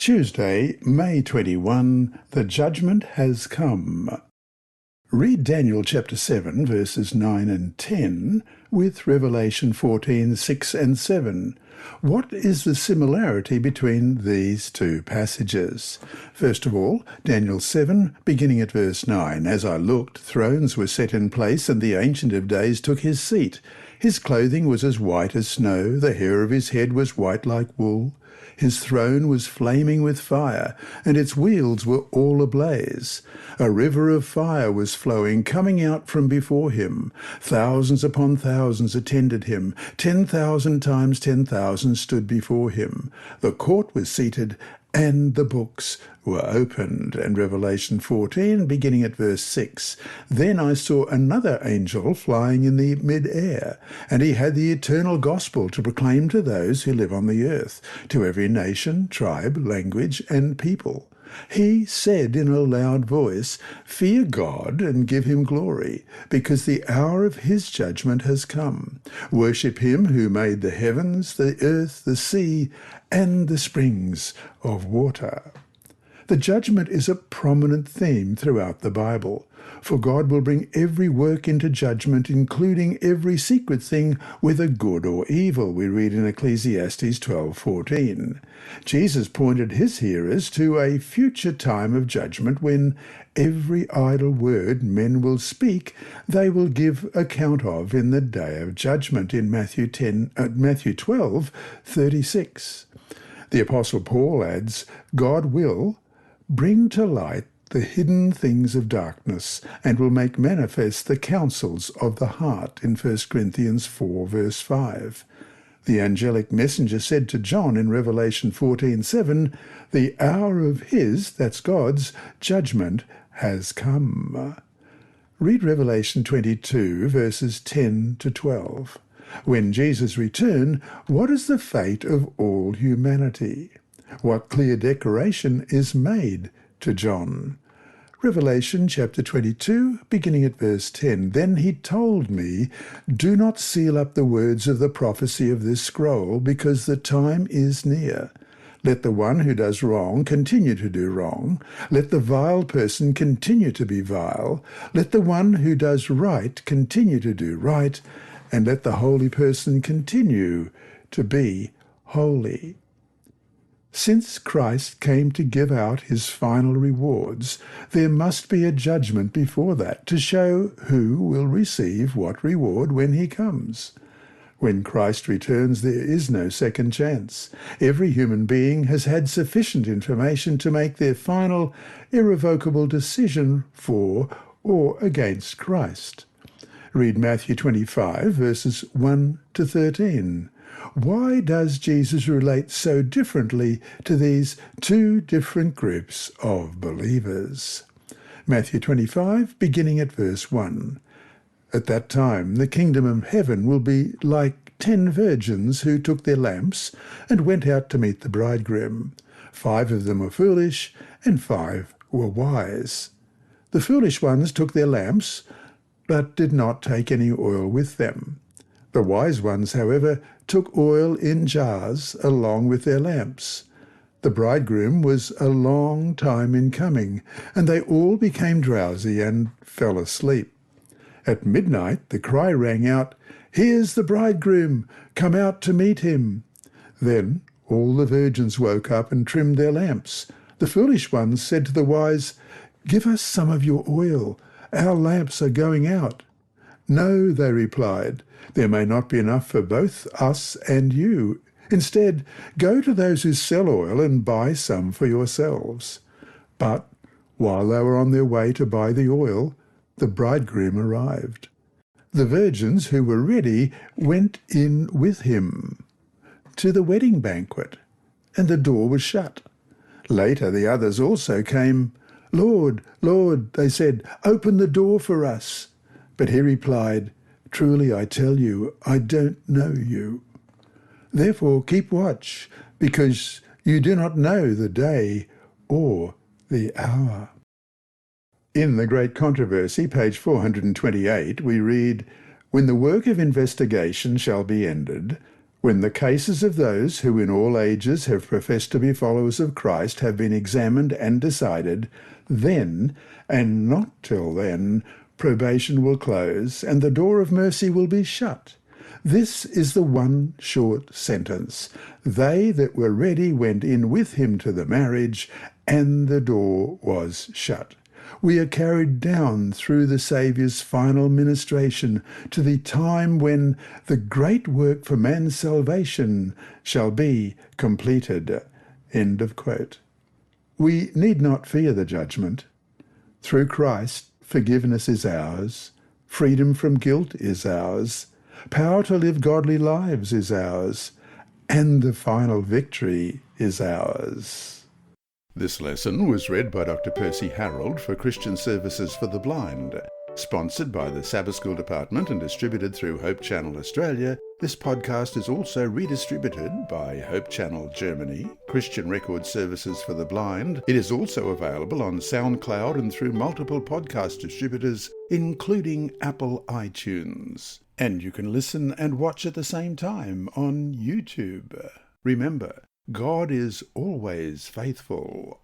Tuesday, May 21, the judgment has come. Read Daniel chapter 7, verses 9 and 10, with Revelation 14, 6 and 7. What is the similarity between these two passages? First of all, Daniel 7, beginning at verse 9. As I looked, thrones were set in place, and the Ancient of Days took his seat. His clothing was as white as snow, the hair of his head was white like wool. His throne was flaming with fire, and its wheels were all ablaze. A river of fire was flowing, coming out from before him. Thousands upon thousands attended him. 10,000 times 10,000 stood before him. The court was seated, and the books were opened. And Revelation 14, beginning at verse 6. Then I saw another angel flying in the mid-air, and he had the eternal gospel to proclaim to those who live on the earth, to every nation, tribe, language, and people. He said in a loud voice, "Fear God and give him glory, because the hour of his judgment has come. Worship him who made the heavens, the earth, the sea, and the springs of water." The judgment is a prominent theme throughout the Bible, for God will bring every work into judgment, including every secret thing, whether good or evil, we read in Ecclesiastes 12:14. Jesus pointed his hearers to a future time of judgment when every idle word men will speak, they will give account of in the day of judgment, in Matthew 12:36. The Apostle Paul adds, God will bring to light the hidden things of darkness, and will make manifest the counsels of the heart, in 1 Corinthians 4, verse 5. The angelic messenger said to John in Revelation 14:7, "The hour of his," that's God's, "judgment has come." Read Revelation 22, verses 10 to 12. When Jesus returns, what is the fate of all humanity? What clear declaration is made to John? Revelation chapter 22, beginning at verse 10. Then he told me, "Do not seal up the words of the prophecy of this scroll, because the time is near. Let the one who does wrong continue to do wrong. Let the vile person continue to be vile. Let the one who does right continue to do right. And let the holy person continue to be holy." Since Christ came to give out his final rewards, there must be a judgment before that to show who will receive what reward when he comes. When Christ returns, there is no second chance. Every human being has had sufficient information to make their final, irrevocable decision for or against Christ. Read Matthew 25, verses 1 to 13. Why does Jesus relate so differently to these two different groups of believers? Matthew 25, beginning at verse 1. At that time, the kingdom of heaven will be like 10 virgins who took their lamps and went out to meet the bridegroom. 5 of them were foolish, and 5 were wise. The foolish ones took their lamps, but did not take any oil with them. The wise ones, however, took oil in jars along with their lamps. The bridegroom was a long time in coming, and they all became drowsy and fell asleep. At midnight the cry rang out, "Here's the bridegroom, come out to meet him." Then all the virgins woke up and trimmed their lamps. The foolish ones said to the wise, "Give us some of your oil, our lamps are going out." "No," they replied, "there may not be enough for both us and you. Instead, go to those who sell oil and buy some for yourselves." But while they were on their way to buy the oil, the bridegroom arrived. The virgins who were ready went in with him to the wedding banquet, and the door was shut. Later the others also came. "Lord, Lord," they said, "open the door for us." But he replied, "Truly I tell you, I don't know you. Therefore keep watch, because you do not know the day or the hour." In The Great Controversy, page 428, we read, "When the work of investigation shall be ended, When the cases of those who in all ages have professed to be followers of Christ have been examined and decided, then, and not till then, probation will close and the door of mercy will be shut. This is the one short sentence. They that were ready went in with him to the marriage, and the door was shut. We are carried down through the Saviour's final ministration to the time when the great work for man's salvation shall be completed. End of quote. We need not fear the judgment. Through Christ, forgiveness is ours. Freedom from guilt is ours. Power to live godly lives is ours. And the final victory is ours. This lesson was read by Dr. Percy Harrold for Christian Services for the Blind. Sponsored by the Sabbath School Department and distributed through Hope Channel Australia, this podcast is also redistributed by Hope Channel Germany, Christian Record Services for the Blind. It is also available on SoundCloud and through multiple podcast distributors, including Apple iTunes. And you can listen and watch at the same time on YouTube. Remember, God is always faithful.